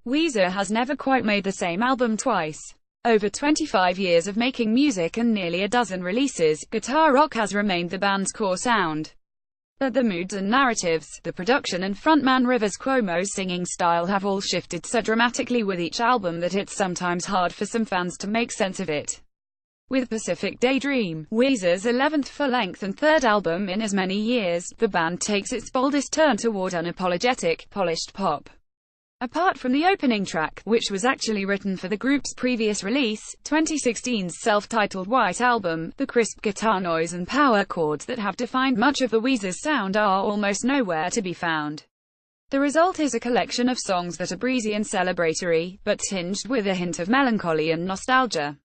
Weezer has never quite made the same album twice. Over 25 years of making music and nearly a dozen releases, guitar rock has remained the band's core sound. But the moods and narratives, the production and frontman Rivers Cuomo's singing style have all shifted so dramatically with each album that it's sometimes hard for some fans to make sense of it. With Pacific Daydream, Weezer's 11th full-length and third album in as many years, the band takes its boldest turn toward unapologetic, polished pop. Apart from the opening track, which was actually written for the group's previous release, 2016's self-titled White Album, the crisp guitar noise and power chords that have defined much of the Weezer's sound are almost nowhere to be found. The result is a collection of songs that are breezy and celebratory, but tinged with a hint of melancholy and nostalgia.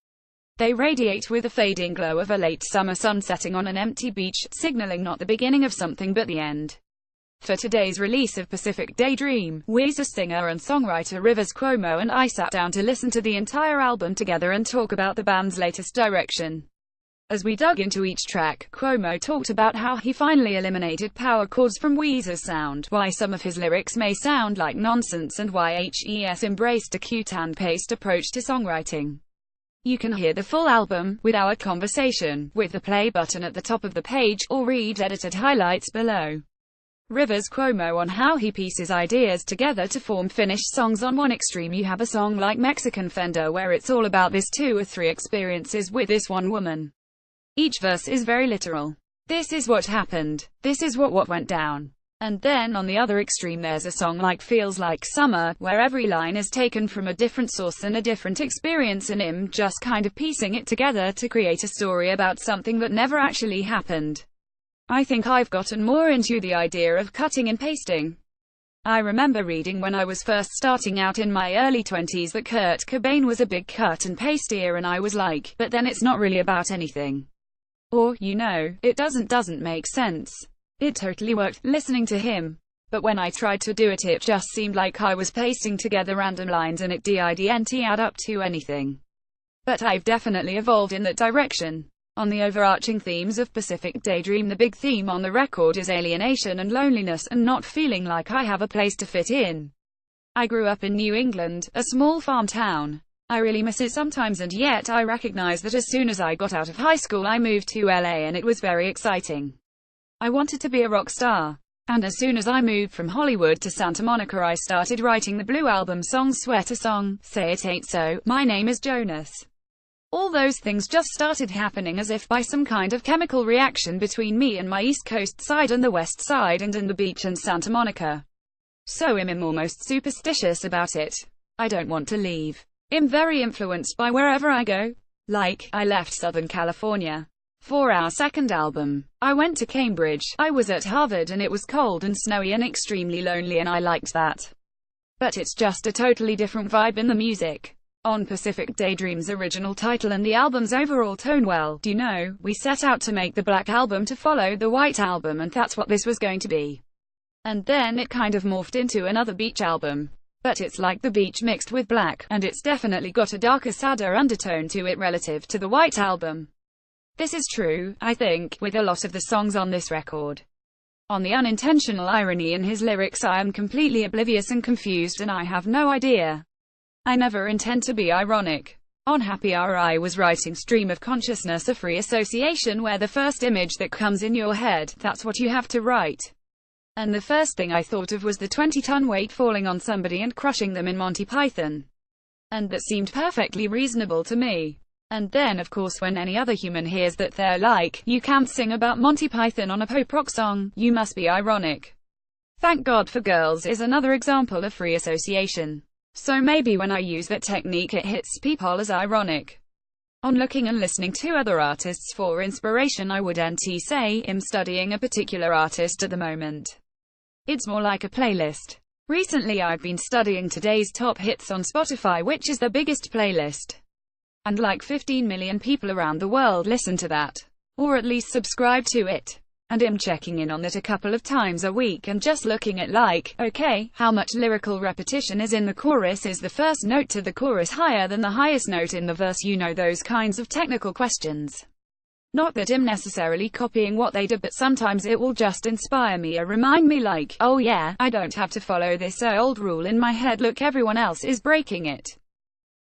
They radiate with the fading glow of a late summer sun setting on an empty beach, signaling not the beginning of something but the end. For today's release of Pacific Daydream, Weezer singer and songwriter Rivers Cuomo and I sat down to listen to the entire album together and talk about the band's latest direction. As we dug into each track, Cuomo talked about how he finally eliminated power chords from Weezer's sound, why some of his lyrics may sound like nonsense, and why HES embraced a cut-and-paste approach to songwriting. You can hear the full album, with our conversation, with the play button at the top of the page, or read edited highlights below. Rivers Cuomo on how he pieces ideas together to form finished songs. On one extreme you have a song like Mexican Fender where it's all about this 2 or 3 experiences with this one woman. Each verse is very literal. This is what happened. This is what went down. And then on the other extreme there's a song like Feels Like Summer, where every line is taken from a different source and a different experience and him just kind of piecing it together to create a story about something that never actually happened. I think I've gotten more into the idea of cutting and pasting. I remember reading when I was first starting out in my early 20s that Kurt Cobain was a big cut and pastier, and I was like, but then it's not really about anything. Or, you know, it doesn't make sense. It totally worked, listening to him. But when I tried to do it, it just seemed like I was pasting together random lines and it didn't add up to anything. But I've definitely evolved in that direction. On the overarching themes of Pacific Daydream, the big theme on the record is alienation and loneliness, and not feeling like I have a place to fit in. I grew up in New England, a small farm town. I really miss it sometimes, and yet I recognize that as soon as I got out of high school I moved to LA and it was very exciting. I wanted to be a rock star. And as soon as I moved from Hollywood to Santa Monica I started writing the Blue Album songs, Sweater Song, Say It Ain't So, My Name Is Jonas. All those things just started happening as if by some kind of chemical reaction between me and my East Coast side and the West Side and the beach and Santa Monica. So I'm almost superstitious about it. I don't want to leave. I'm very influenced by wherever I go. Like, I left Southern California for our second album. I went to Cambridge. I was at Harvard and it was cold and snowy and extremely lonely, and I liked that. But it's just a totally different vibe in the music. On Pacific Daydream's original title and the album's overall tone, well, you know, we set out to make the Black Album to follow the White Album, and that's what this was going to be. And then it kind of morphed into another beach album. But it's like the beach mixed with black, and it's definitely got a darker, sadder undertone to it relative to the White Album. This is true, I think, with a lot of the songs on this record. On the unintentional irony in his lyrics I am completely oblivious and confused, and I have no idea. I never intend to be ironic. On Happy Hour I was writing stream of consciousness, a free association where the first image that comes in your head, that's what you have to write. And the first thing I thought of was the 20-ton weight falling on somebody and crushing them in Monty Python. And that seemed perfectly reasonable to me. And then of course when any other human hears that they're like, you can't sing about Monty Python on a pop rock song, you must be ironic. Thank God for Girls is another example of free association. So maybe when I use that technique it hits people as ironic. On looking and listening to other artists for inspiration I wouldn't say I'm studying a particular artist at the moment. It's more like a playlist. Recently I've been studying today's top hits on Spotify, which is the biggest playlist. And like 15 million people around the world listen to that. Or at least subscribe to it. And I'm checking in on it a couple of times a week and just looking at like, okay, how much lyrical repetition is in the chorus, is the first note to the chorus higher than the highest note in the verse, you know, those kinds of technical questions. Not that I'm necessarily copying what they do, but sometimes it will just inspire me or remind me like, oh yeah, I don't have to follow this old rule in my head, look, everyone else is breaking it.